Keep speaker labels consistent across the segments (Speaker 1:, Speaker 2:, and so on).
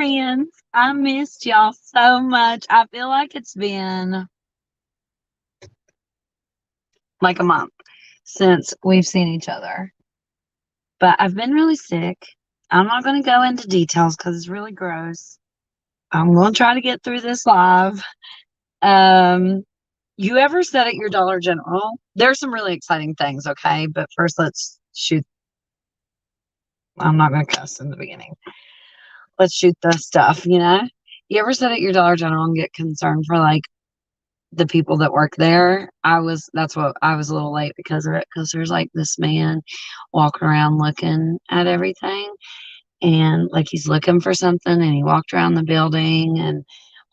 Speaker 1: friends. I missed y'all so much. I feel like it's been like a month since we've seen each other. But I've been really sick. I'm not going to go into details because it's really gross. I'm going to try to get through this live. You ever sit at your Dollar General? There's some really exciting things, okay? But first, let's shoot. I'm not going to cuss in the beginning. Let's shoot the stuff, you know? You ever sit at your Dollar General and get concerned for like the people that work there? That's what I was a little late because of it, because there's like this man walking around looking at everything and like he's looking for something and he walked around the building and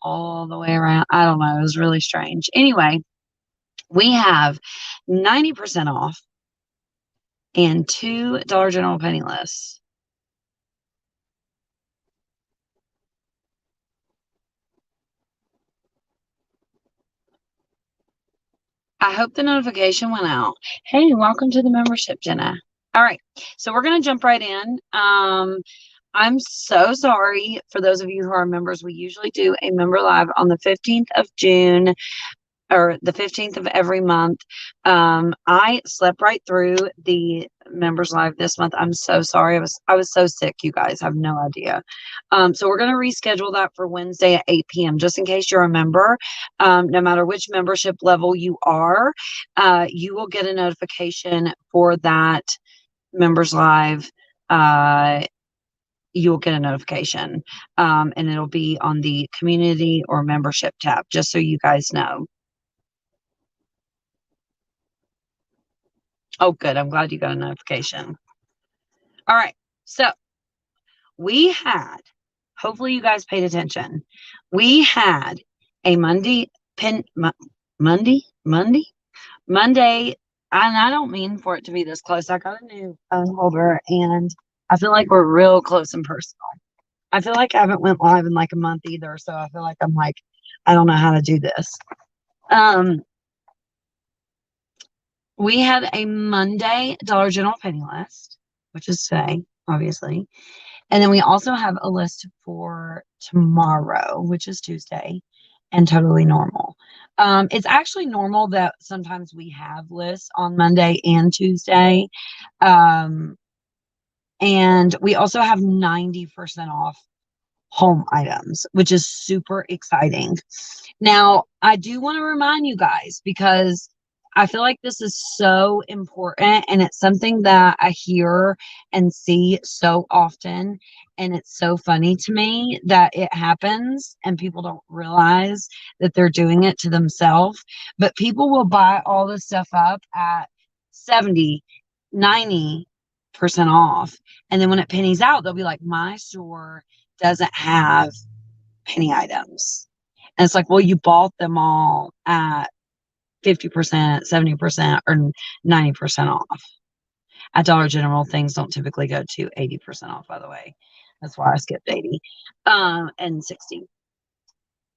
Speaker 1: all the way around. I don't know. It was really strange. Anyway, we have 90% off and two Dollar General penny lists. I hope the notification went out. Hey, welcome to the membership, Jenna. All right, so we're going to jump right in. I'm so sorry for those of you who are members. We usually do a member live on the 15th of June or the 15th of every month. I slept right through the members live this month. I'm so sorry. I was so sick, you guys have no idea. So we're going to reschedule that for Wednesday at 8 p.m. just in case you're a member. No matter which membership level you are, you will get a notification for that members live. You'll get a notification, and it'll be on the community or membership tab, just so you guys know. Oh, good. I'm glad you got a notification. All right. So we had, hopefully you guys paid attention. We had a Monday, and I don't mean for it to be this close. I got a new phone holder and I feel like we're real close and personal. I feel like I haven't went live in like a month either. So I feel like I'm like, I don't know how to do this. We had a Monday Dollar General penny list, which is today, obviously. And then we also have a list for tomorrow, which is Tuesday, and totally normal. It's actually normal that sometimes we have lists on Monday and Tuesday. And we also have 90% off home items, which is super exciting. Now, I do want to remind you guys because I feel like this is so important and it's something that I hear and see so often. And it's so funny to me that it happens and people don't realize that they're doing it to themselves. But people will buy all this stuff up at 70, 90% off. And then when it pennies out, they'll be like, my store doesn't have penny items. And it's like, well, you bought them all at 50%, 70%, or 90% off. At Dollar General, things don't typically go to 80% off, by the way. That's why I skipped 80 and 60.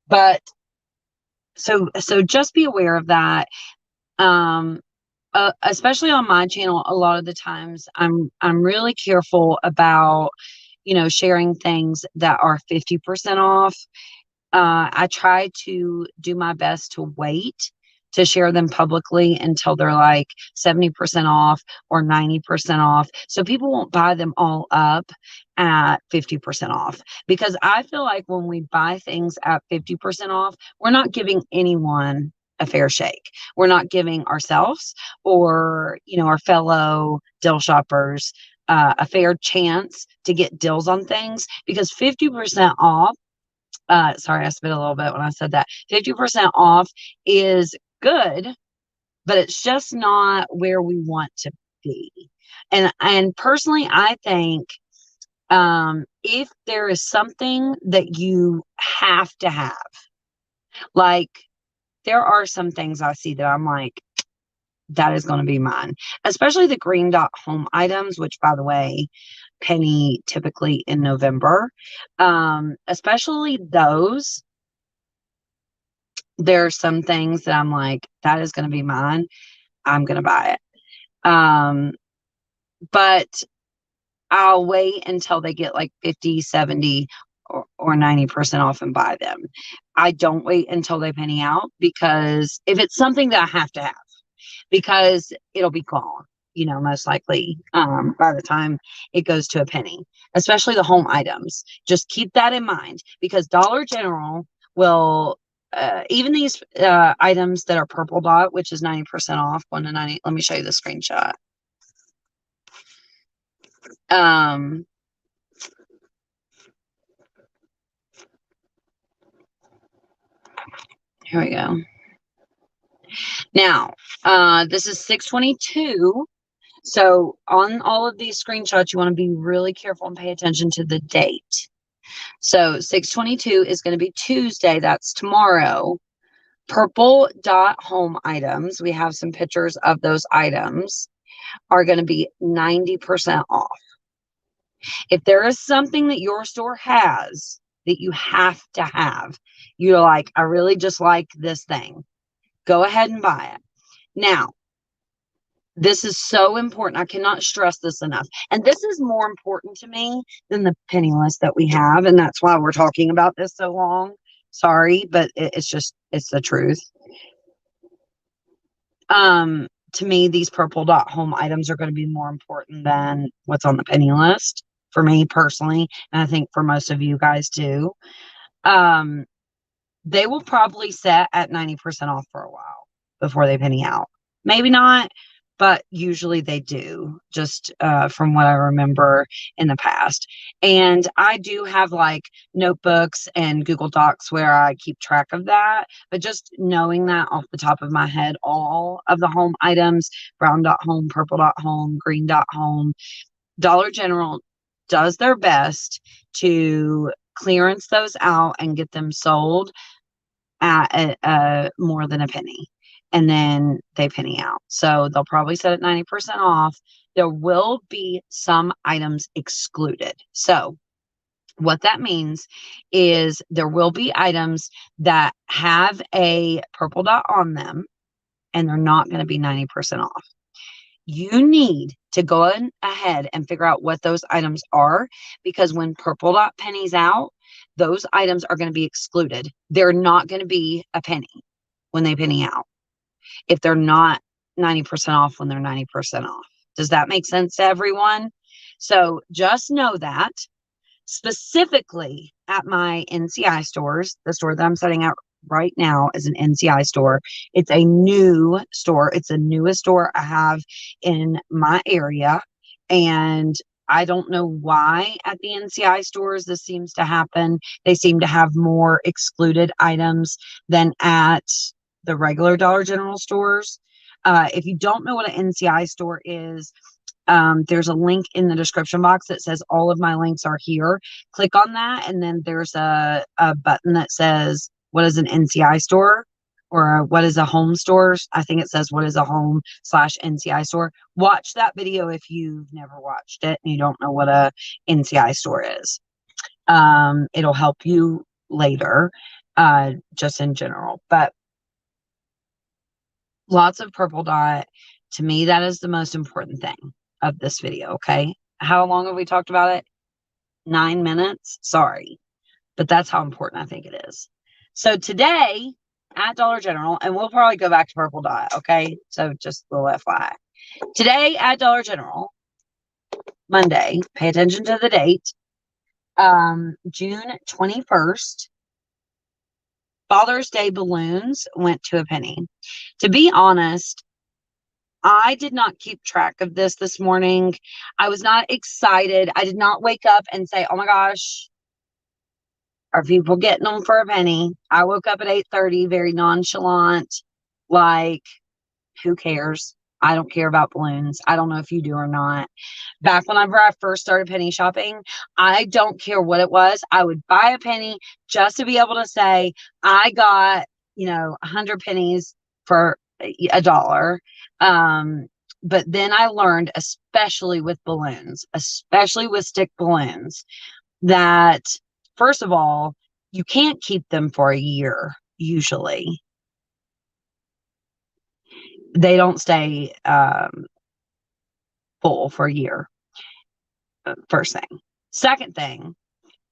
Speaker 1: But so just be aware of that. Especially on my channel, a lot of the times I'm really careful about, sharing things that are 50% off. I try to do my best to wait to share them publicly until they're like 70% off or 90% off. So people won't buy them all up at 50% off, because I feel like when we buy things at 50% off, we're not giving anyone a fair shake. We're not giving ourselves or, our fellow deal shoppers a fair chance to get deals on things, because 50% off, sorry, I spit a little bit when I said that. 50% off is good, but it's just not where we want to be. And personally, I think if there is something that you have to have, like there are some things I see that I'm like, that is going to be mine, especially the green dot home items, which, by the way, penny typically in November. Especially those, there are some things that I'm like, that is going to be mine. I'm going to buy it. But I'll wait until they get like 50, 70 or 90% off and buy them. I don't wait until they penny out, because if it's something that I have to have, because it'll be gone, most likely, by the time it goes to a penny, especially the home items. Just keep that in mind, because Dollar General will, even these items that are purple dot, which is 90% off, 1 to 90. Let me show you the screenshot. Here we go. Now, this is 6/22. So on all of these screenshots, you want to be really careful and pay attention to the date. So 6/22 is going to be Tuesday. That's tomorrow. Purple dot home items, we have some pictures of those items, are going to be 90% off. If there is something that your store has that you have to have, you're like, I really just like this thing, go ahead and buy it. Now, this is so important. I cannot stress this enough. And this is more important to me than the penny list that we have. And that's why we're talking about this so long. Sorry, but it's the truth. To me, these purple dot home items are going to be more important than what's on the penny list for me personally. And I think for most of you guys too. They will probably set at 90% off for a while before they penny out. Maybe not, but usually they do, just from what I remember in the past. And I do have like notebooks and Google Docs where I keep track of that. But just knowing that off the top of my head, all of the home items, brown dot home, purple dot home, green dot home, Dollar General does their best to clearance those out and get them sold at more than a penny, and then they penny out. So they'll probably set it 90% off. There will be some items excluded. So what that means is there will be items that have a purple dot on them, and they're not going to be 90% off. You need to go ahead and figure out what those items are, because when purple dot pennies out, those items are going to be excluded. They're not going to be a penny when they penny out, if they're not 90% off when they're 90% off. Does that make sense to everyone? So just know that specifically at my NCI stores, the store that I'm setting out right now is an NCI store. It's a new store. It's the newest store I have in my area. And I don't know why at the NCI stores this seems to happen. They seem to have more excluded items than at the regular Dollar General stores. If you don't know what an NCI store is, there's a link in the description box that says all of my links are here. Click on that, and then there's a button that says, what is an NCI store, or what is a home store? I think it says, what is a home/NCI store? Watch that video if you've never watched it and you don't know what a NCI store is. It'll help you later, just in general. But lots of purple dot. To me, that is the most important thing of this video. Okay. How long have we talked about it? 9 minutes. Sorry, but that's how important I think it is. So today at Dollar General, and we'll probably go back to purple dot. Okay. So just a little FYI. Today at Dollar General, Monday, pay attention to the date, June 21st, Father's Day balloons went to a penny. To be honest, I did not keep track of this morning. I was not excited. I did not wake up and say, oh my gosh, are people getting them for a penny? I woke up at 8:30, very nonchalant, like, who cares? I don't care about balloons. I don't know if you do or not. Back whenever I first started penny shopping, I don't care what it was. I would buy a penny just to be able to say, I got, 100 pennies for $1. But then I learned, especially with balloons, especially with stick balloons, that first of all, you can't keep them for a year. Usually they don't stay full for a year. First thing. Second thing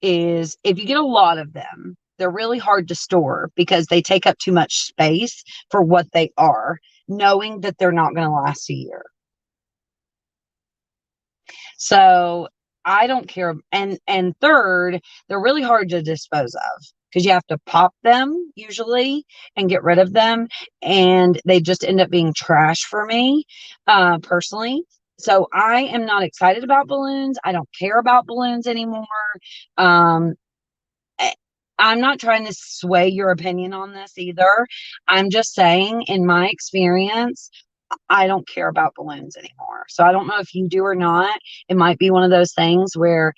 Speaker 1: is if you get a lot of them, they're really hard to store because they take up too much space for what they are, knowing that they're not going to last a year. So I don't care. And third, they're really hard to dispose of because you have to pop them usually and get rid of them. And they just end up being trash for me, personally. So I am not excited about balloons. I don't care about balloons anymore. Um, I'm not trying to sway your opinion on this either. I'm just saying, in my experience, I don't care about balloons anymore. So I don't know if you do or not. It might be one of those things where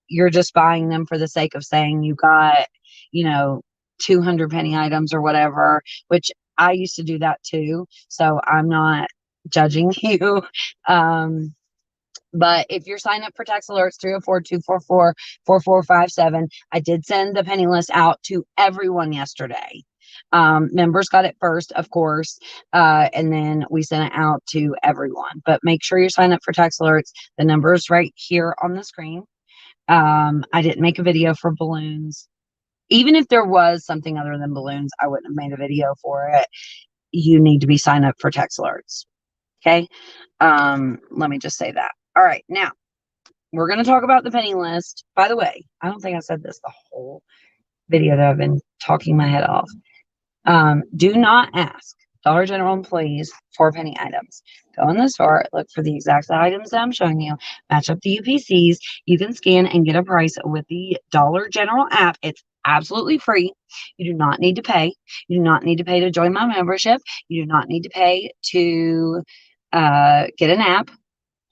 Speaker 1: you're just buying them for the sake of saying you got, 200 penny items or whatever, which I used to do that too. So I'm not judging you. Um, but if you're signed up for text alerts, 304-244-4457, I did send the penny list out to everyone yesterday. Members got it first, of course, and then we sent it out to everyone. But make sure you're signed up for text alerts. The number is right here on the screen. I didn't make a video for balloons. Even if there was something other than balloons, I wouldn't have made a video for it. You need to be signed up for text alerts. Okay. Let me just say that. All right. Now we're going to talk about the penny list. By the way, I don't think I said this the whole video that I've been talking my head off. Do not ask Dollar General employees for penny items. Go in the store, look for the exact items that I'm showing you, match up the UPCs. You can scan and get a price with the Dollar General app. It's absolutely free. You do not need to pay. You do not need to pay to join my membership. You do not need to pay to get an app.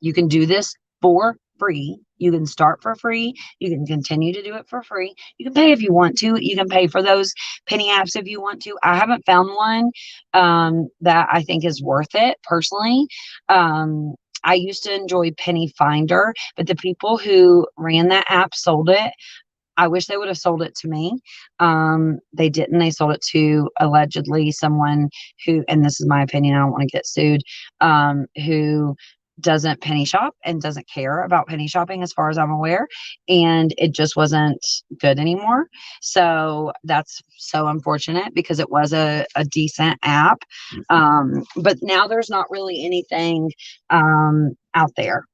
Speaker 1: You can do this for free. You can start for free. You can continue to do it for free. You can pay if you want to. You can pay for those penny apps if you want to. I haven't found one that I think is worth it personally. I used to enjoy Penny Finder, but the people who ran that app sold it. I wish they would have sold it to me. They didn't. They sold it to allegedly someone who, and this is my opinion, I don't want to get sued, who doesn't penny shop and doesn't care about penny shopping as far as I'm aware. And it just wasn't good anymore. So that's so unfortunate because it was a decent app. But now there's not really anything out there.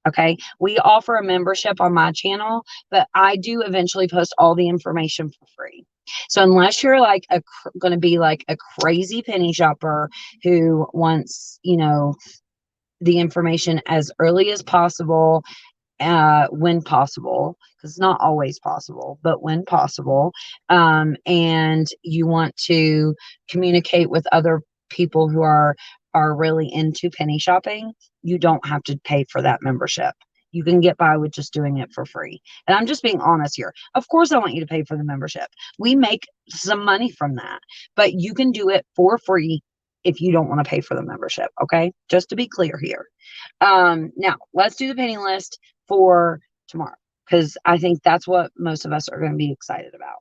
Speaker 1: Okay. We offer a membership on my channel, but I do eventually post all the information for free. So unless you're like going to be like a crazy penny shopper who wants, the information as early as possible, when possible, because it's not always possible, but when possible, and you want to communicate with other people who are really into penny shopping, you don't have to pay for that membership. You can get by with just doing it for free. And I'm just being honest here. Of course, I want you to pay for the membership. We make some money from that, but you can do it for free if you don't want to pay for the membership. Okay. Just to be clear here. Now let's do the penny list for tomorrow, because I think that's what most of us are going to be excited about.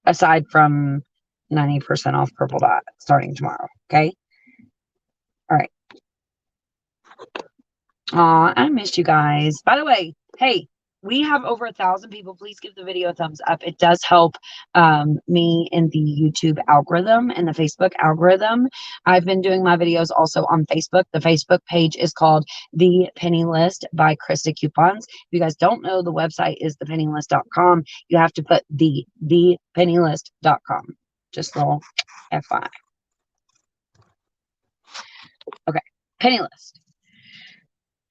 Speaker 1: Aside from 90% off Purple Dot starting tomorrow. Okay. All right. I missed you guys. By the way, hey, we have over 1,000 people. Please give the video a thumbs up. It does help me in the YouTube algorithm and the Facebook algorithm. I've been doing my videos also on Facebook. The Facebook page is called The Penny List by Krista Coupons. If you guys don't know, the website is thepennylist.com. You have to put thepennylist.com. Just a little FYI. Okay, penny list.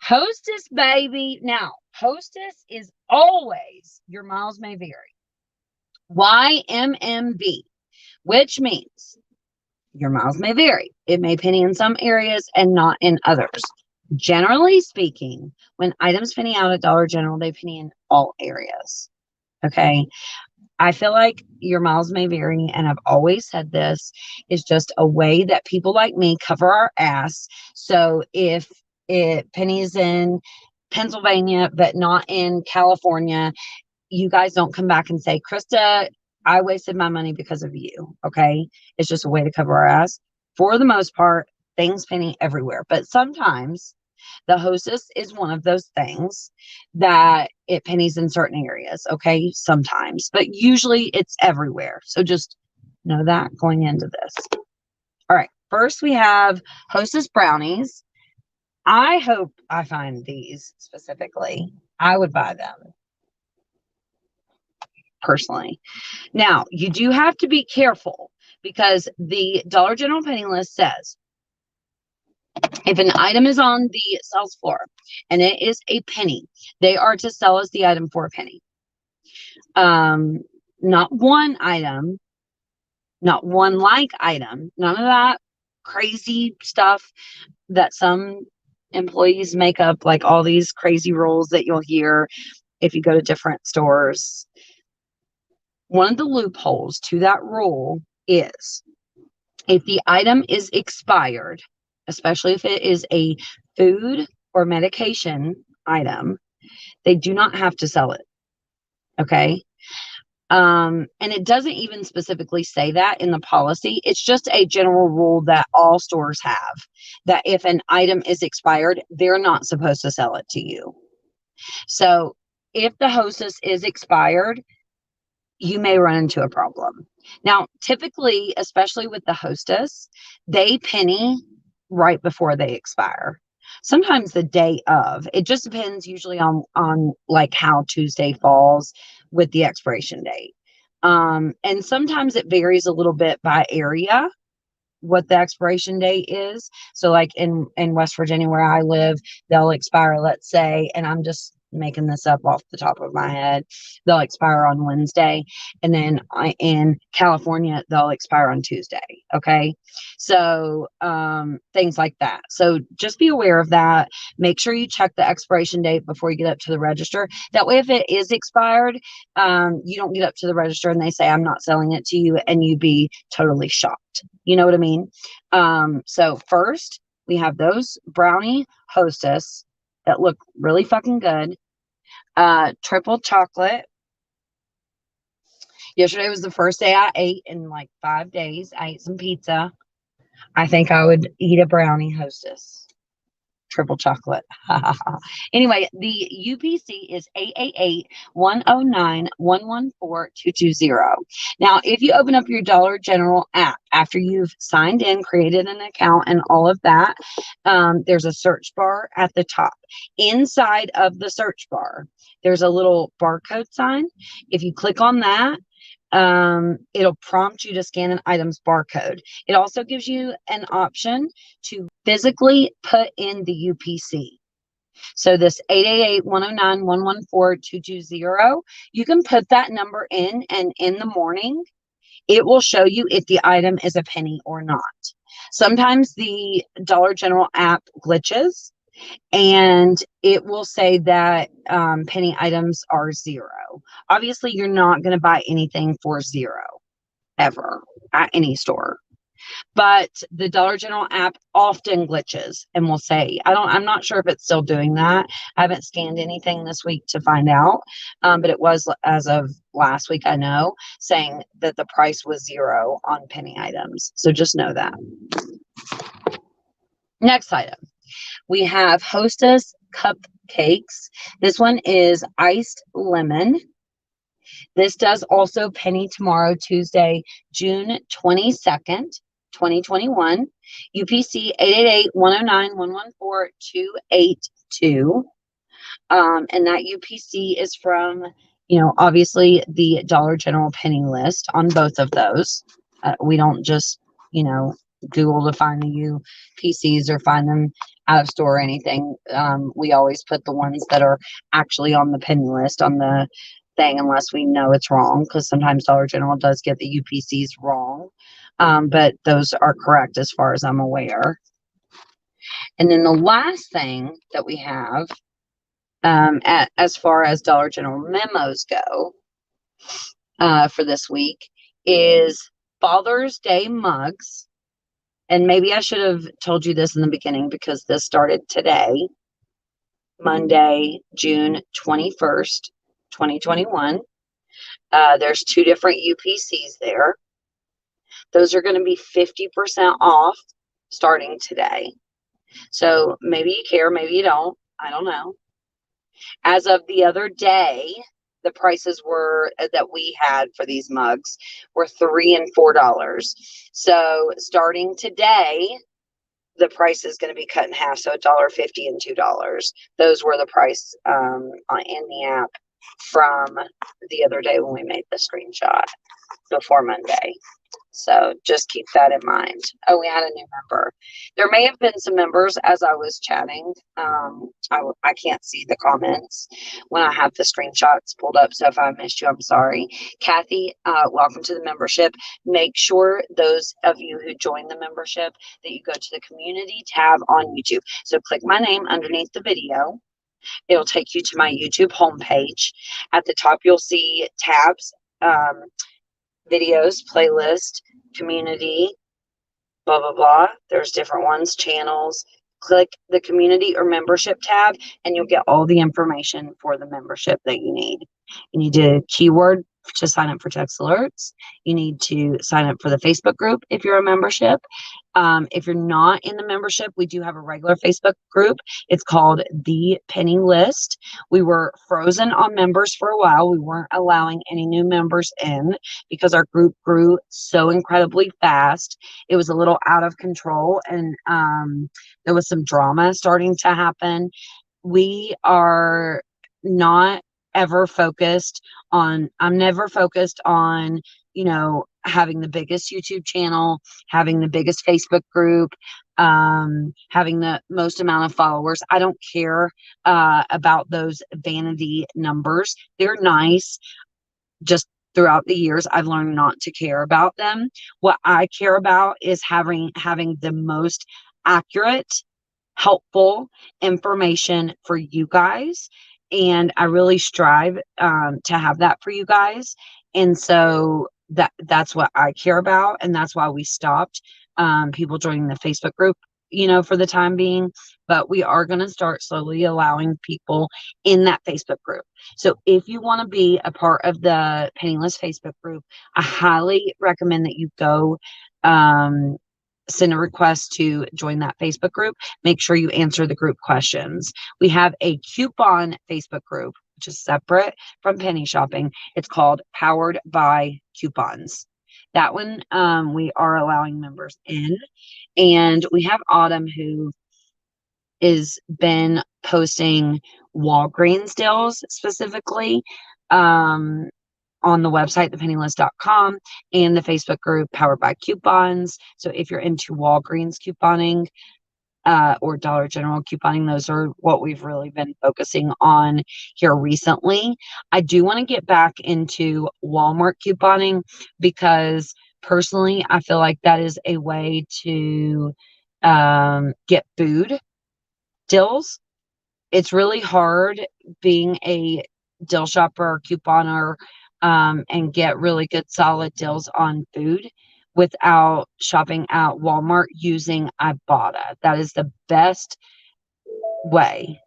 Speaker 1: Hostess, baby. Now, Hostess is always your miles may vary. YMMV, which means your miles may vary. It may penny in some areas and not in others. Generally speaking, when items penny out at Dollar General, they penny in all areas. Okay. I feel like your miles may vary, and I've always said this is just a way that people like me cover our ass. So if it pennies in Pennsylvania but not in California, you guys don't come back and say, Krista, I wasted my money because of you. Okay. It's just a way to cover our ass. For the most part, things penny everywhere. But sometimes The Hostess is one of those things that it pennies in certain areas, okay? Sometimes, but usually it's everywhere. So just know that going into this. All right, first we have Hostess brownies. I hope I find these specifically. I would buy them personally. Now, you do have to be careful because the Dollar General penny list says if an item is on the sales floor and it is a penny, they are to sell us the item for a penny. Not one item, not one like item, none of that crazy stuff that some employees make up, like all these crazy rules that you'll hear if you go to different stores. One of the loopholes to that rule is if the item is expired, especially if it is a food or medication item, they do not have to sell it. Okay. And it doesn't even specifically say that in the policy. It's just a general rule that all stores have, that if an item is expired, they're not supposed to sell it to you. So if the Hostess is expired, you may run into a problem. Now, typically, especially with the Hostess, they penny right before they expire. Sometimes the day of. It just depends usually on like how Tuesday falls with the expiration date. And sometimes it varies a little bit by area what the expiration date is. So like in West Virginia where I live, they'll expire, let's say, and I'm just making this up off the top of my head, they'll expire on Wednesday, and then in California they'll expire on Tuesday. Okay, so things like that. So just be aware of that. Make sure you check the expiration date before you get up to the register. That way if it is expired, you don't get up to the register and they say I'm not selling it to you and you be totally shocked. You know what I mean? So first we have those brownie Hostess that look really fucking good. Triple chocolate. Yesterday was the first day I ate in like 5 days. I ate some pizza. I think I would eat a brownie Hostess. Triple chocolate. Anyway, the UPC is 888-109-114-220. Now, if you open up your Dollar General app after you've signed in, created an account, and all of that, there's a search bar at the top. Inside of the search bar, there's a little barcode sign. If you click on that, it'll prompt you to scan an item's barcode. It also gives you an option to physically put in the UPC. So this 888-109-114-220, you can put that number in, and in the morning, it will show you if the item is a penny or not. Sometimes the Dollar General app glitches, and it will say that penny items are zero. Obviously, you're not going to buy anything for zero ever at any store. But the Dollar General app often glitches and will say, I'm not sure if it's still doing that. I haven't scanned anything this week to find out. But it was, as of last week, I know, saying that the price was zero on penny items. So just know that. Next item. We have Hostess cupcakes. This one is iced lemon. This does also penny tomorrow, Tuesday, June 22nd, 2021. UPC 888-109-114-282. And that UPC is from, obviously the Dollar General penny list on both of those. We don't just, Google to find the UPCs or find them out of store or anything. We always put the ones that are actually on the penny list on the thing, unless we know it's wrong, because sometimes Dollar General does get the UPCs wrong. But those are correct as far as I'm aware. And then the last thing that we have, as far as Dollar General memos go, for this week, is Father's Day mugs. And maybe I should have told you this in the beginning because this started today, Monday, June 21st, 2021. There's 2 different UPCs there. Those are going to be 50% off starting today. So maybe you care, maybe you don't. I don't know. As of the other day, the prices were that we had for these mugs were $3 and $4. So starting today, the price is going to be cut in half. So $1.50 and $2. Those were the price in the app from the other day when we made the screenshot before Monday. So just keep that in mind. Oh, we had a new member. There may have been some members as I was chatting. I can't see the comments when I have the screenshots pulled up. So if I missed you, I'm sorry. Kathy, welcome to the membership. Make sure those of you who join the membership that you go to the community tab on YouTube. So click my name underneath the video. It'll take you to my YouTube homepage. At the top, you'll see tabs. Videos, playlist, community, blah, blah, blah. There's different ones, channels. Click the community or membership tab, and you'll get all the information for the membership that you need. You need to keyword to sign up for text alerts. You need to sign up for the Facebook group if you're a membership. If you're not in the membership, we do have a regular Facebook group. It's called The Penny List. We were frozen on members for a while. We weren't allowing any new members in because our group grew so incredibly fast. It was a little out of control, and there was some drama starting to happen. We are not ever focused on, I'm never focused on, having the biggest YouTube channel, having the biggest Facebook group, having the most amount of followers. I don't care about those vanity numbers. They're nice. Just throughout the years, I've learned not to care about them. What I care about is having the most accurate, helpful information for you guys. And I really strive to have that for you guys. And so that's what I care about. And that's why we stopped people joining the Facebook group, for the time being. But we are going to start slowly allowing people in that Facebook group. So if you want to be a part of the Penniless Facebook group, I highly recommend that you go send a request to join that Facebook group. Make sure you answer the group questions. We have a coupon Facebook group, which is separate from penny shopping. It's called Powered by Coupons. That one we are allowing members in. And we have Autumn, who is been posting Walgreens deals specifically on the website, thepennilist.com, and the Facebook group Powered by Coupons. So if you're into Walgreens couponing or Dollar General couponing, those are what we've really been focusing on here recently. I do want to get back into Walmart couponing because personally, I feel like that is a way to get food deals. It's really hard being a deal shopper or couponer and get really good solid deals on food without shopping at Walmart using Ibotta. That is the best way.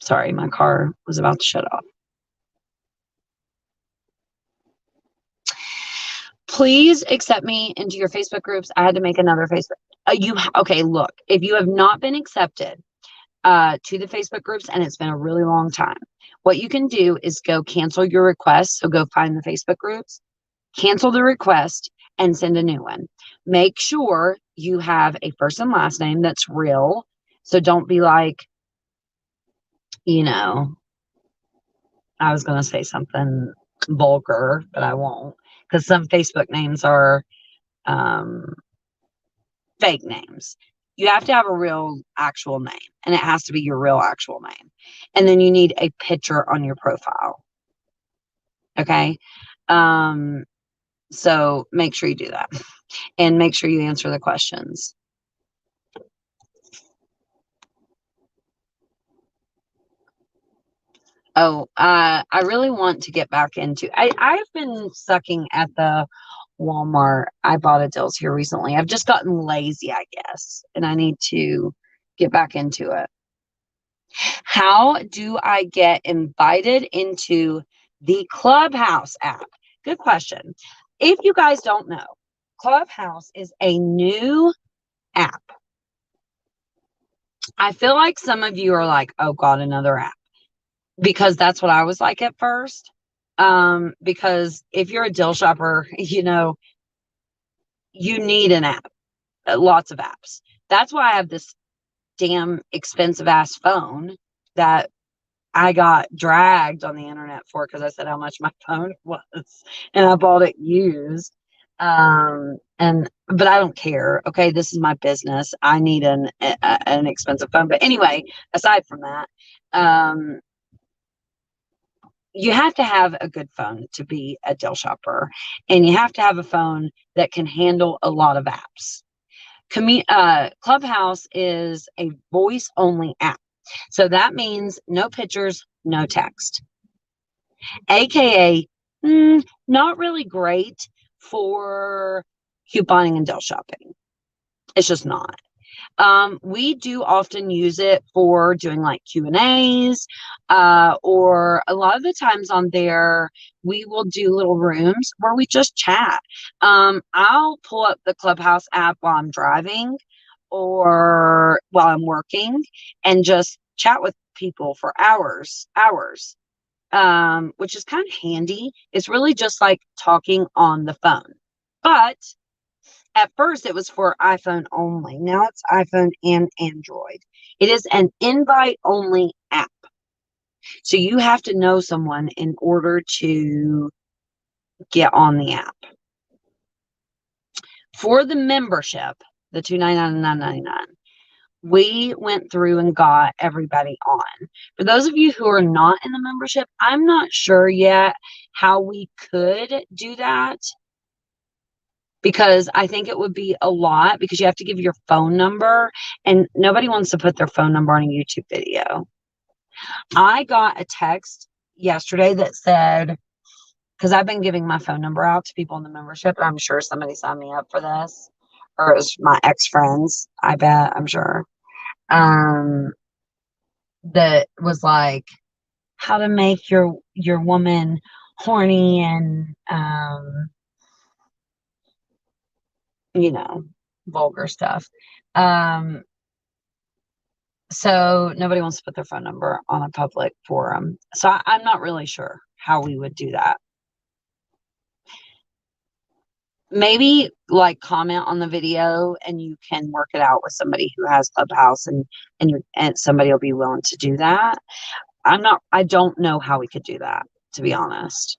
Speaker 1: Sorry, my car was about to shut off. Please accept me into your Facebook groups. I had to make another Facebook. Okay, look, if you have not been accepted to the Facebook groups and it's been a really long time, what you can do is go cancel your request. So go find the Facebook groups, cancel the request, and send a new one. Make sure you have a first and last name that's real. So don't be like, I was going to say something vulgar, but I won't, because some Facebook names are fake names. You have to have a real actual name, and it has to be your real actual name. And then you need a picture on your profile. Okay. So make sure you do that, and make sure you answer the questions. Oh, I really want to get back into, I've been sucking at the Walmart Ibotta deals here recently. I've just gotten lazy, I guess, and I need to get back into it. How do I get invited into the Clubhouse app? Good question. If you guys don't know, Clubhouse is a new app. I feel like some of you are like, oh God, another app. Because that's what I was like at first. Because if you're a deal shopper, you need an app, lots of apps. That's why I have this damn expensive ass phone that I got dragged on the internet for because I said how much my phone was and I bought it used. But I don't care. Okay, this is my business. I need an expensive phone. But anyway, aside from that, you have to have a good phone to be a deal shopper, and you have to have a phone that can handle a lot of apps. Clubhouse is a voice only app. So that means no pictures, no text. AKA, not really great for couponing and deal shopping. It's just not. We do often use it for doing like Q&As, or a lot of the times on there, we will do little rooms where we just chat. I'll pull up the Clubhouse app while I'm driving or while I'm working and just chat with people for hours, which is kind of handy. It's really just like talking on the phone. But at first, it was for iPhone only. Now it's iPhone and Android. It is an invite only app. So you have to know someone in order to get on the app. For the membership, the $2.99 and $9.99, we went through and got everybody on. For those of you who are not in the membership, I'm not sure yet how we could do that, because I think it would be a lot, because you have to give your phone number and nobody wants to put their phone number on a YouTube video. I got a text yesterday that said, because I've been giving my phone number out to people in the membership, I'm sure somebody signed me up for this, or it was my ex-friends, I bet, I'm sure, that was like, how to make your woman horny and vulgar stuff. So nobody wants to put their phone number on a public forum. So I'm not really sure how we would do that. Maybe like comment on the video and you can work it out with somebody who has Clubhouse, and somebody will be willing to do that. I don't know how we could do that, to be honest.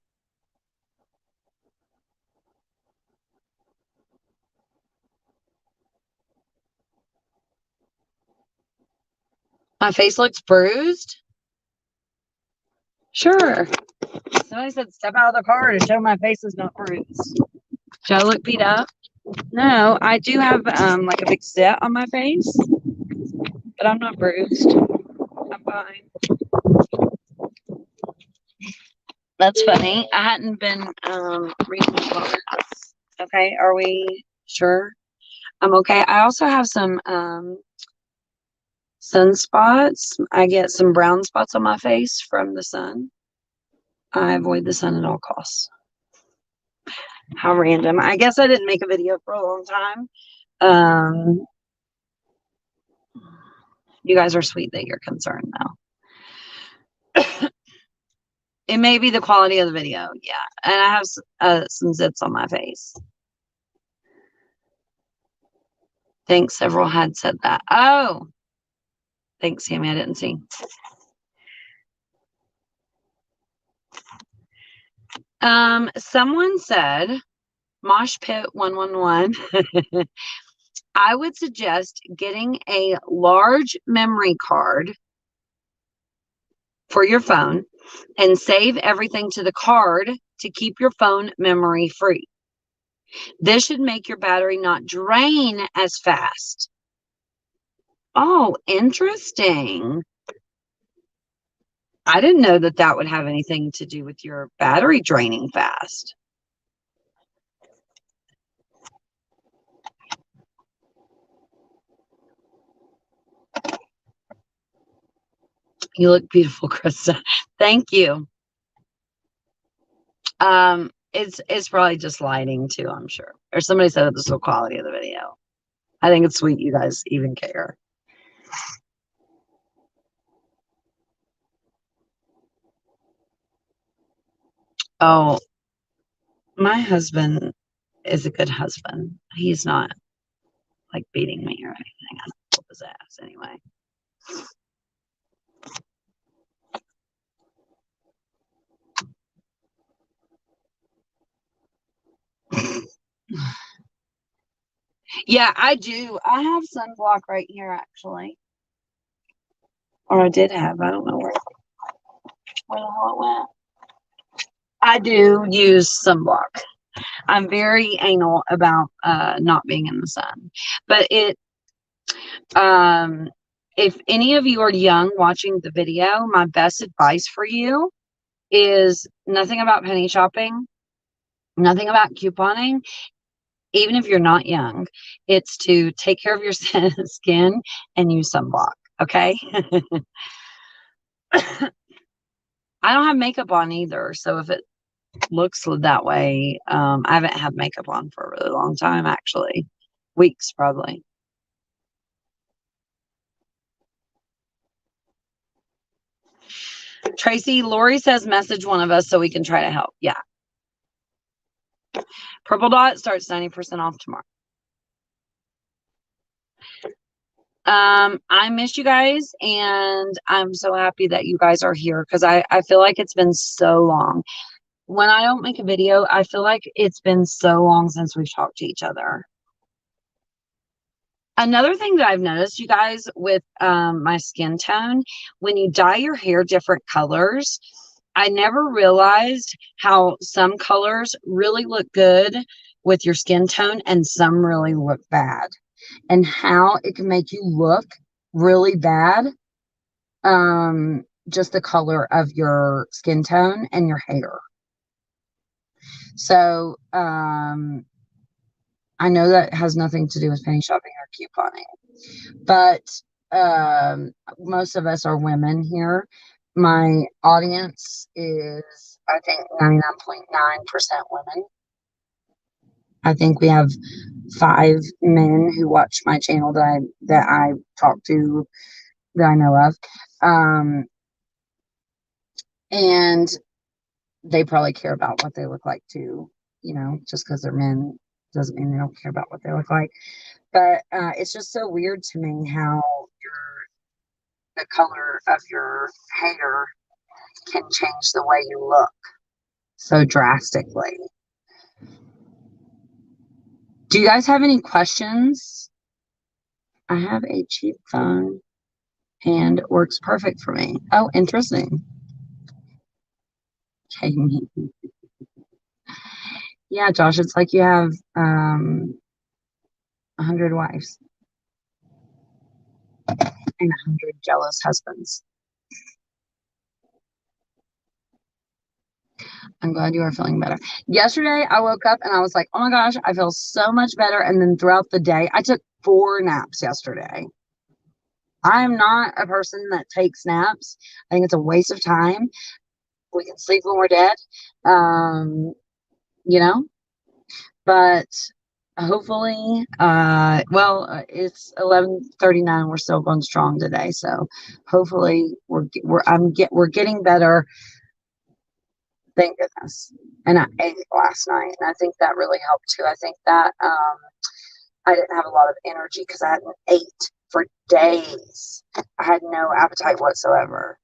Speaker 1: My face looks bruised. Sure. Somebody said step out of the car to show my face is not bruised. Do I look beat up? No, I do have like a big set on my face, but I'm not bruised. I'm fine. That's funny. I hadn't been reading the comments. Okay, are we sure? I'm okay. I also have some sunspots. I get some brown spots on my face from the sun. I avoid the sun at all costs. How random. I guess I didn't make a video for a long time. You guys are sweet that you're concerned, though. It may be the quality of the video. Yeah. And I have some zits on my face. Thanks. Several had said that. Oh, thanks, Sammy. I didn't see. Someone said, Mosh Pit 111. I would suggest getting a large memory card for your phone and save everything to the card to keep your phone memory free. This should make your battery not drain as fast. Oh, interesting. I didn't know that that would have anything to do with your battery draining fast. You look beautiful, Krista. Thank you. It's probably just lighting too, I'm sure. Or somebody said it was the quality of the video. I think it's sweet you guys even care. Oh, my husband is a good husband. He's not like beating me or anything. I don't whoop his ass anyway. Yeah, I do. I have sunblock right here actually. Or I did have. I don't know where the hell it went. I do use sunblock. I'm very anal about not being in the sun. But um if any of you are young watching the video, my best advice for you is nothing about penny shopping, nothing about couponing. Even if you're not young, it's to take care of your skin and use sunblock. Okay. I don't have makeup on either. So if it looks that way, I haven't had makeup on for a really long time, actually. Weeks, probably. Tracy, Lori says message one of us so we can try to help. Yeah. Purple Dot starts 90% off tomorrow. I miss you guys, and I'm so happy that you guys are here because I feel like it's been so long. When I don't make a video, I feel like it's been so long since we've talked to each other. Another thing that I've noticed, you guys, with my skin tone, when you dye your hair different colors, I never realized how some colors really look good with your skin tone and some really look bad, and how it can make you look really bad. Just the color of your skin tone and your hair. So, I know that has nothing to do with penny shopping or couponing, but most of us are women here. My audience is, I think, 99.9% women. I think we have 5 men who watch my channel that I talk to, that I know of. And they probably care about what they look like too. Just because they're men doesn't mean they don't care about what they look like. But it's just so weird to me how the color of your hair can change the way you look so drastically. Do you guys have any questions? I have a cheap phone and it works perfect for me. Oh, interesting. Okay. Yeah, Josh, it's like you have 100 wives and 100 jealous husbands. I'm glad you are feeling better. Yesterday, I woke up and I was like, oh my gosh, I feel so much better. And then throughout the day, I took 4 naps yesterday. I am not a person that takes naps. I think it's a waste of time. We can sleep when we're dead, you know, but hopefully, it's 11:39. We're still going strong today. So hopefully we're getting better. Thank goodness. And I ate last night, and I think that really helped too. I think that I didn't have a lot of energy because I hadn't ate for days. I had no appetite whatsoever.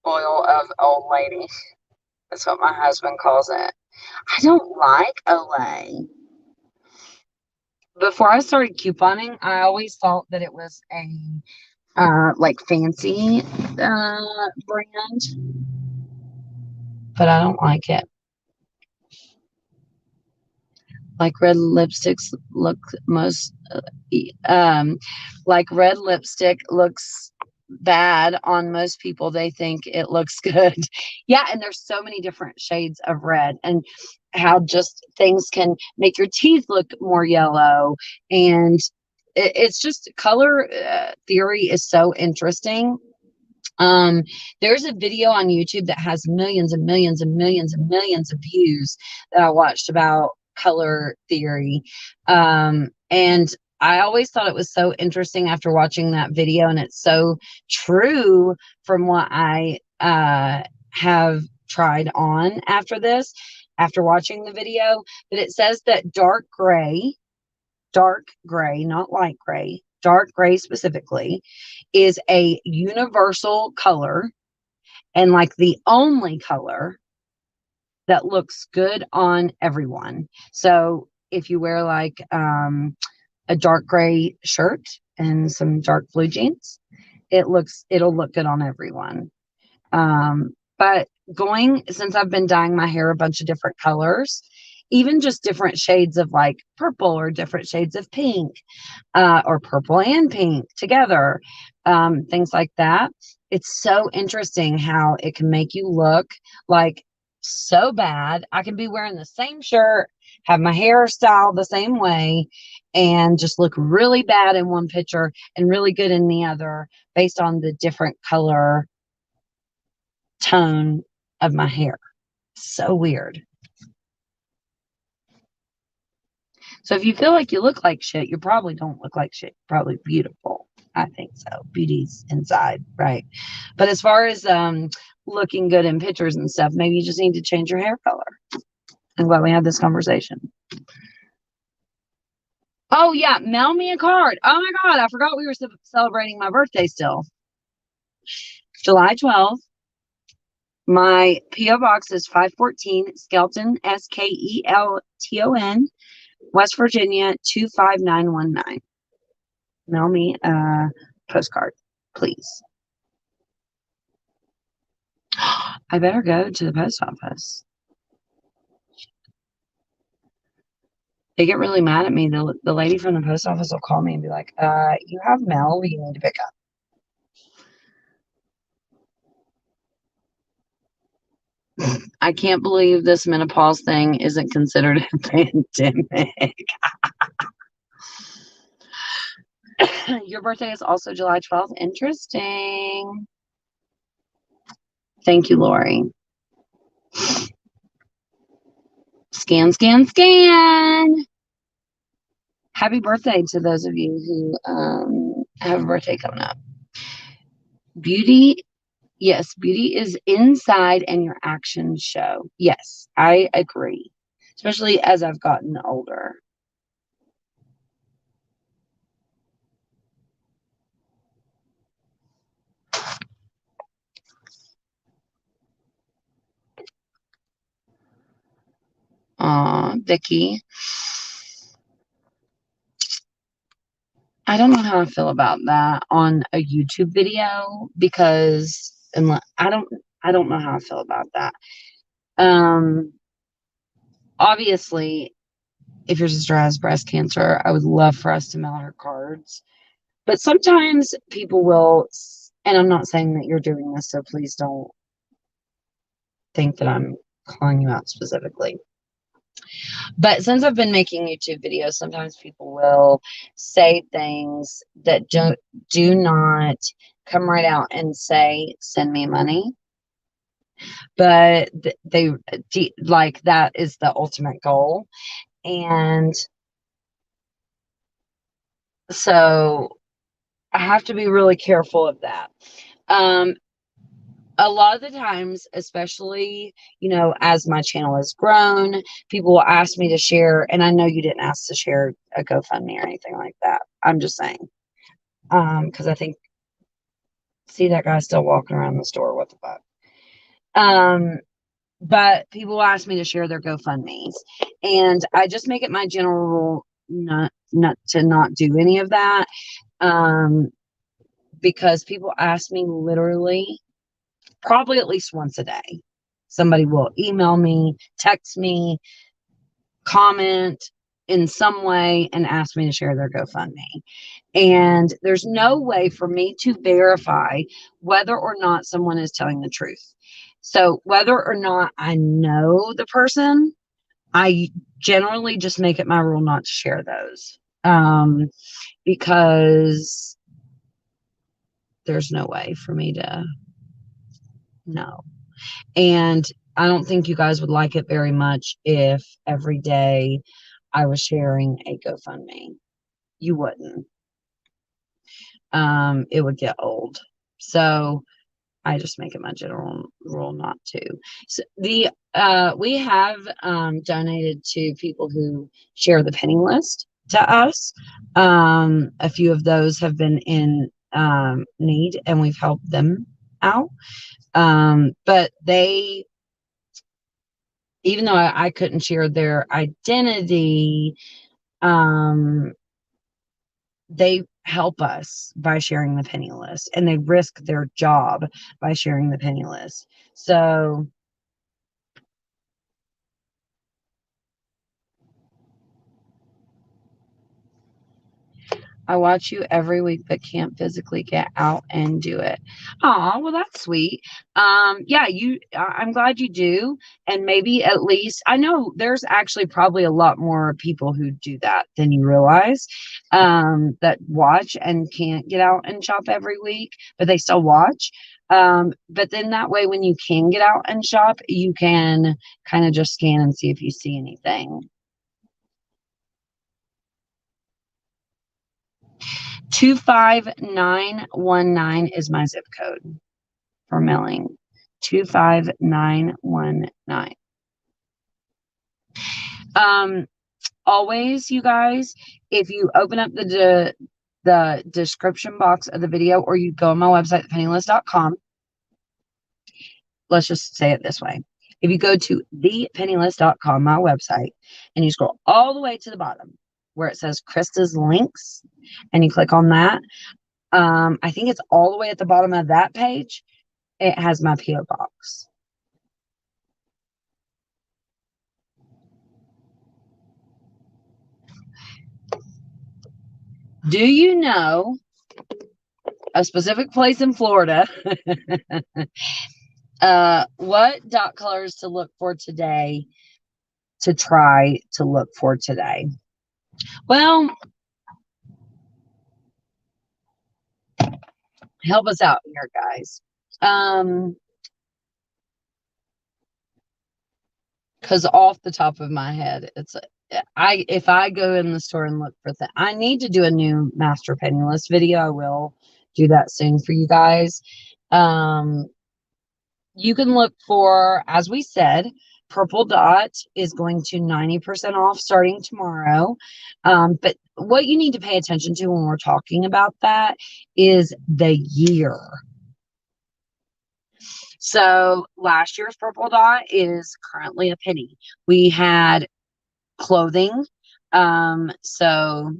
Speaker 1: Oil of old lady. That's what my husband calls it. I don't like Olay. Before I started couponing, I always thought that it was a like fancy brand, but I don't like it. Like red lipsticks look like red lipstick looks bad on most people. They think it looks good. Yeah, and there's so many different shades of red, and how just things can make your teeth look more yellow, and it's just color theory is so interesting. Um, there's a video on YouTube that has millions and millions and millions and millions of views that I watched about color theory. And I always thought it was so interesting after watching that video, and it's so true from what I have tried on after watching the video, that it says that dark gray, not light gray, dark gray specifically, is a universal color and like the only color that looks good on everyone. So if you wear like a dark gray shirt and some dark blue jeans, it'll look good on everyone. But since I've been dyeing my hair a bunch of different colors, even just different shades of like purple or different shades of pink, or purple and pink together, things like that. It's so interesting how it can make you look like so bad. I can be wearing the same shirt, have my hair styled the same way, and just look really bad in one picture and really good in the other based on the different color tone of my hair. So weird. So if you feel like you look like shit, you probably don't look like shit. You're probably beautiful. I think so. Beauty's inside, right? But as far as looking good in pictures and stuff, maybe you just need to change your hair color. I'm glad we had this conversation. Oh yeah, mail me a card. Oh my God, I forgot we were celebrating my birthday still. July 12th. My P.O. Box is 514 Skelton, Skelton, West Virginia 25919. Mail me a postcard, please. I better go to the post office. They get really mad at me. The lady from the post office will call me and be like, you have mail you need to pick up. I can't believe this menopause thing isn't considered a pandemic. Your birthday is also July 12th. Interesting. Thank you, Lori. Scan, scan, scan. Happy birthday to those of you who have a birthday coming up. Beauty, yes, beauty is inside and your actions show. Yes, I agree, especially as I've gotten older. Vicky. I don't know how I feel about that on a YouTube video because I don't know how I feel about that. Obviously, if your sister has breast cancer, I would love for us to mail her cards. But sometimes people will, and I'm not saying that you're doing this, so please don't think that I'm calling you out specifically. But since I've been making YouTube videos, sometimes people will say things that do not come right out and say, send me money. But they like that is the ultimate goal. And so I have to be really careful of that. A lot of the times, especially, as my channel has grown, people will ask me to share, and I know you didn't ask to share a GoFundMe or anything like that. I'm just saying. Because I think, see that guy still walking around the store, what the fuck? But people will ask me to share their GoFundMes, and I just make it my general rule not to do any of that. Because people ask me literally probably at least once a day. Somebody will email me, text me, comment in some way, and ask me to share their GoFundMe. And there's no way for me to verify whether or not someone is telling the truth. So whether or not I know the person, I generally just make it my rule not to share those. Because there's no way for me to No. And I don't think you guys would like it very much if every day I was sharing a GoFundMe. You wouldn't. It would get old. So I just make it my general rule not to. So we have donated to people who share the penny list to us. A few of those have been in need, and we've helped them out. But they, even though I couldn't share their identity, um, they help us by sharing the penny list, and they risk their job by sharing the penny list. So I watch you every week, but can't physically get out and do it. Oh, well, that's sweet. Yeah, I'm glad you do. And maybe at least, I know there's actually probably a lot more people who do that than you realize, that watch and can't get out and shop every week, but they still watch. But then that way, when you can get out and shop, you can kind of just scan and see if you see anything. 25919 is my zip code for mailing. 25919. Always, you guys, if you open up the description box of the video, or you go on my website, thepennylist.com, let's just say it this way. If you go to thepennylist.com, my website, and you scroll all the way to the bottom where it says Krista's links, and you click on that, I think it's all the way at the bottom of that page. It has my P.O. box. Do you know a specific place in Florida? What dot colors to look for today, to try to look for today? Well, help us out here, guys. Because off the top of my head, if I go in the store and look for that, I need to do a new master penny list video. I will do that soon for you guys. You can look for, as we said, Purple Dot is going to 90% off starting tomorrow. But what you need to pay attention to when we're talking about that is the year. So last year's Purple Dot is currently a penny. We had clothing. So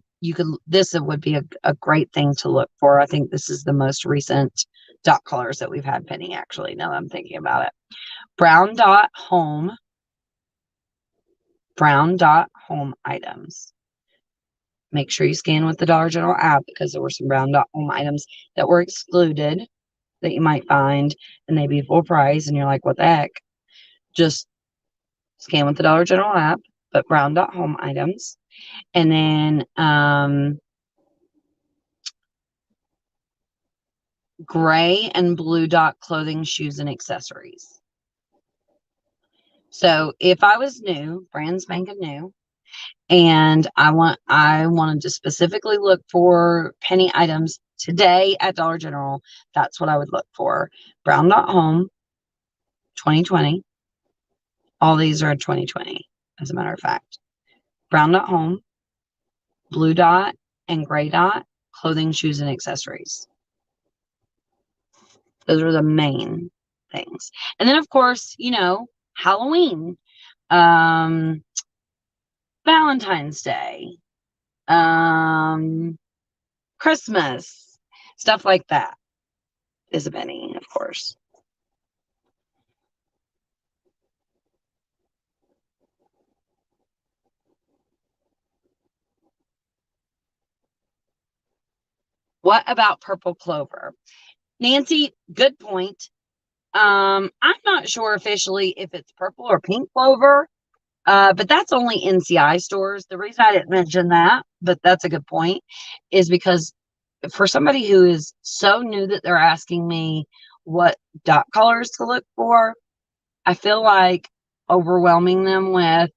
Speaker 1: this would be a great thing to look for. I think this is the most recent dot colors that we've had penny, actually, now that I'm thinking about it. Brown dot home items. Make sure you scan with the Dollar General app, because there were some brown dot home items that were excluded that you might find, and they'd be full price, and you're like, what the heck? Just scan with the Dollar General app, but brown dot home items. And then gray and blue dot clothing, shoes, and accessories. So if I was new, brand spanking new, and I wanted to specifically look for penny items today at Dollar General, that's what I would look for. Brown dot home 2020. All these are 2020, as a matter of fact. Brown dot home, blue dot, and gray dot clothing, shoes, and accessories. Those are the main things. And then, of course, Halloween, Valentine's Day, Christmas, stuff like that is a penny, of course. What about purple clover? Nancy, good point. I'm not sure officially if it's purple or pink clover, but that's only NCI stores. The reason I didn't mention that, but that's a good point, is because for somebody who is so new that they're asking me what dot colors to look for. I feel like overwhelming them with,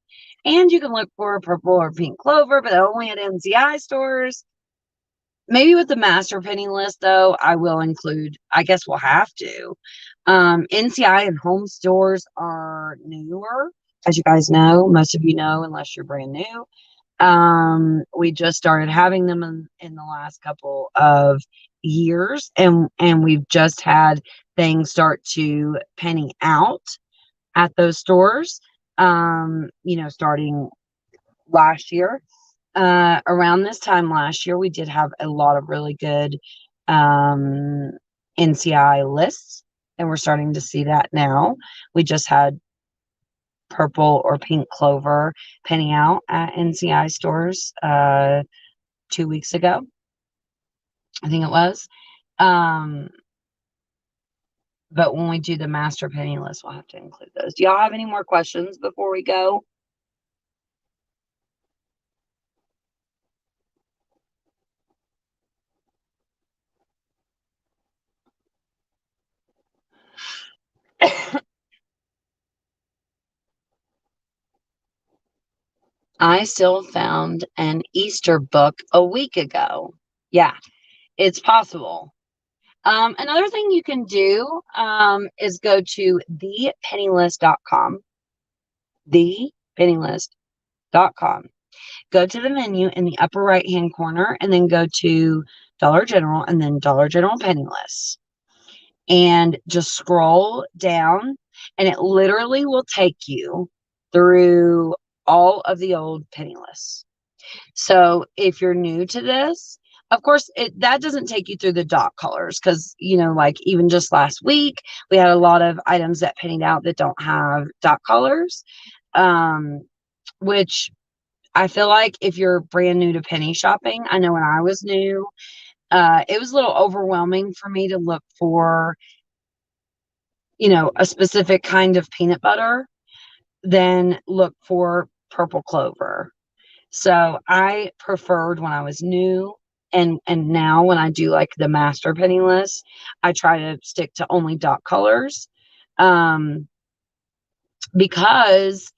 Speaker 1: and you can look for purple or pink clover, but only at NCI stores. Maybe with the master penny list, though, I will include, I guess we'll have to. NCI and home stores are newer, as you guys know. Most of you know, unless you're brand new. We just started having them in the last couple of years, and we've just had things start to penny out at those stores, starting last year. Around this time last year, we did have a lot of really good NCI lists, and we're starting to see that now. We just had purple or pink clover penny out at NCI stores 2 weeks ago, I think it was. But when we do the master penny list, we'll have to include those. Do y'all have any more questions before we go? I still found an Easter book a week ago. Yeah, it's possible. Another thing you can do is go to thepennylist.com. Thepennylist.com. Go to the menu in the upper right hand corner and then go to Dollar General and then Dollar General Penny List. And just scroll down, and it literally will take you through all of the old penny lists. So if you're new to this, of course, that doesn't take you through the dot colors because, like even just last week, we had a lot of items that pennied out that don't have dot colors, which I feel like if you're brand new to penny shopping, I know when I was new, it was a little overwhelming for me to look for, a specific kind of peanut butter, then look for purple clover. So I preferred when I was new, and now when I do like the master penny list, I try to stick to only dot colors, because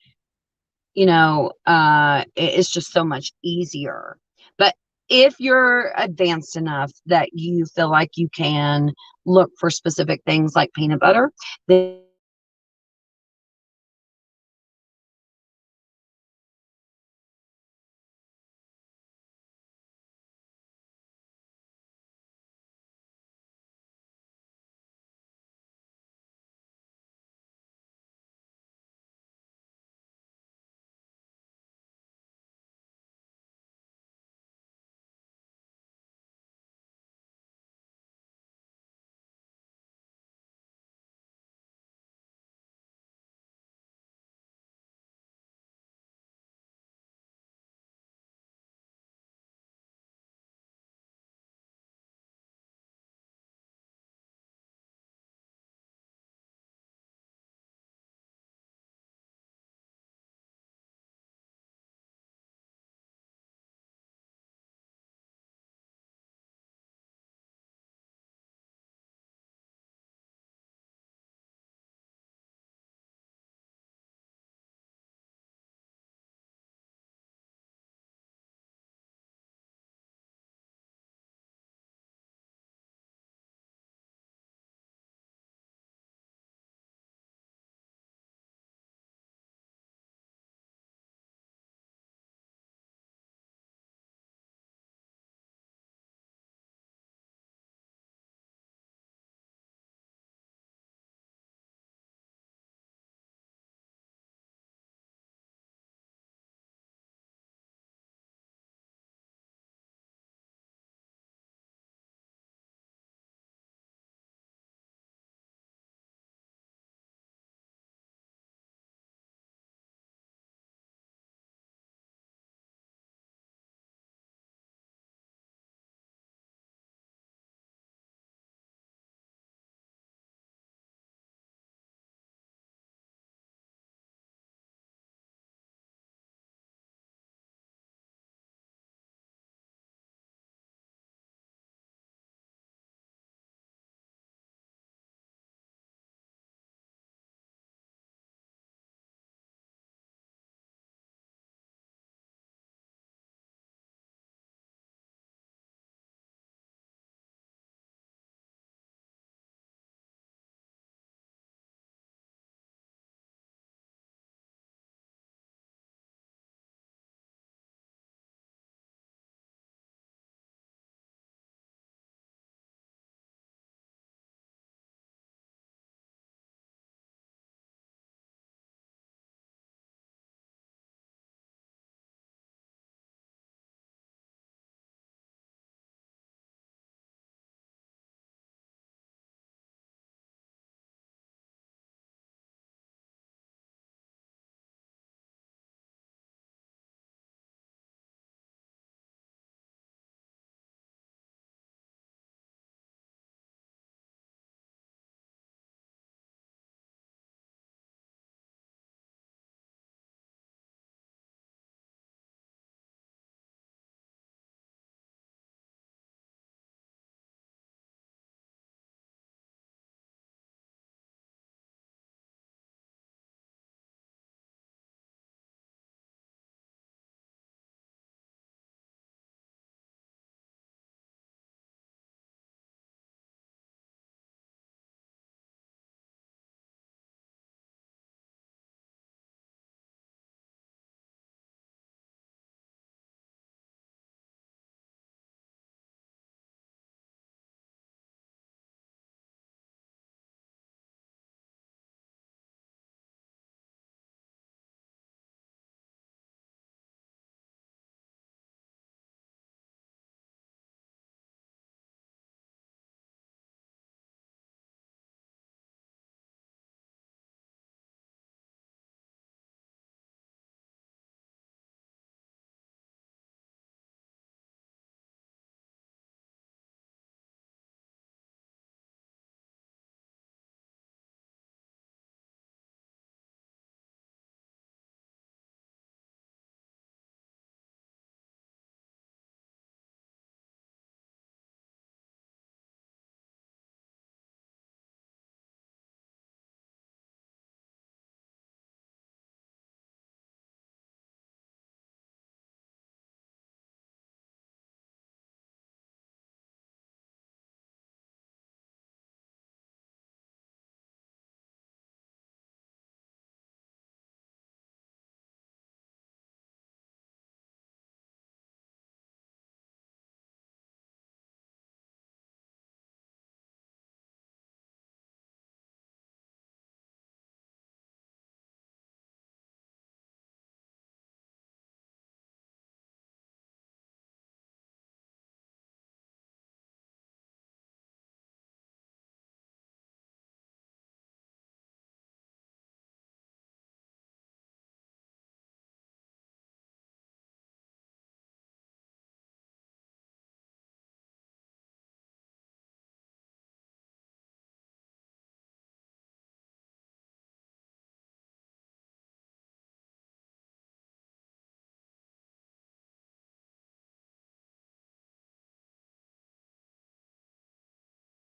Speaker 1: it's just so much easier. But if you're advanced enough that you feel like you can look for specific things like peanut butter, then